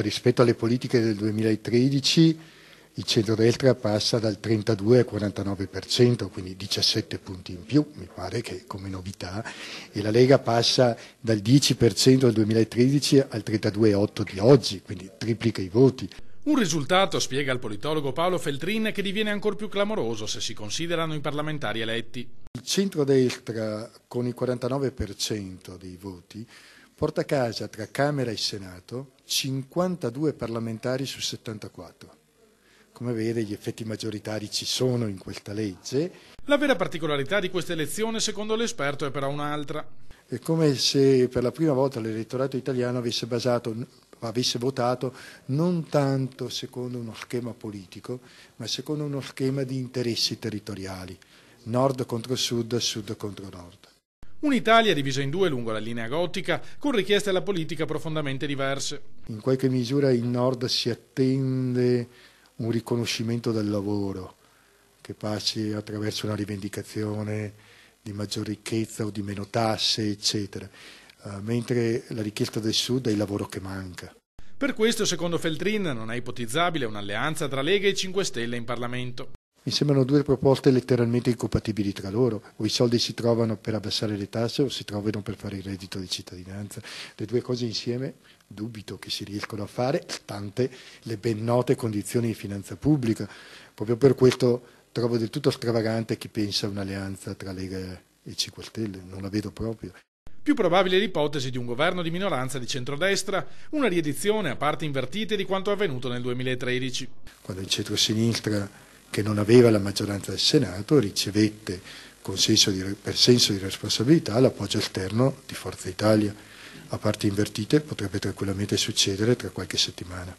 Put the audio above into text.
Rispetto alle politiche del 2013 il centrodestra passa dal 32 al 49%, quindi 17 punti in più, mi pare che come novità, e la Lega passa dal 10% del 2013 al 32,8% di oggi, quindi triplica i voti. Un risultato, spiega il politologo Paolo Feltrin, che diviene ancora più clamoroso se si considerano i parlamentari eletti. Il centrodestra con il 49% dei voti porta a casa tra Camera e Senato 52 parlamentari su 74. Come vede, gli effetti maggioritari ci sono in questa legge. La vera particolarità di questa elezione, secondo l'esperto, è però un'altra. È come se per la prima volta l'elettorato italiano avesse votato non tanto secondo uno schema politico, ma secondo uno schema di interessi territoriali, nord contro sud, sud contro nord. Un'Italia divisa in due lungo la linea gotica, con richieste alla politica profondamente diverse. In qualche misura il nord si attende un riconoscimento del lavoro che passi attraverso una rivendicazione di maggior ricchezza o di meno tasse, eccetera, mentre la richiesta del sud è il lavoro che manca. Per questo, secondo Feltrin, non è ipotizzabile un'alleanza tra Lega e 5 Stelle in Parlamento. Mi sembrano due proposte letteralmente incompatibili tra loro, o i soldi si trovano per abbassare le tasse o si trovano per fare il reddito di cittadinanza. Le due cose insieme dubito che si riescano a fare, stante le ben note condizioni di finanza pubblica. Proprio per questo trovo del tutto stravagante chi pensa a un'alleanza tra Lega e 5 Stelle, non la vedo proprio. Più probabile l'ipotesi di un governo di minoranza di centrodestra, una riedizione a parti invertite di quanto avvenuto nel 2013. Quando il centro-sinistra, che non aveva la maggioranza del Senato, ricevette per senso di responsabilità l'appoggio esterno di Forza Italia. A parti invertite potrebbe tranquillamente succedere tra qualche settimana.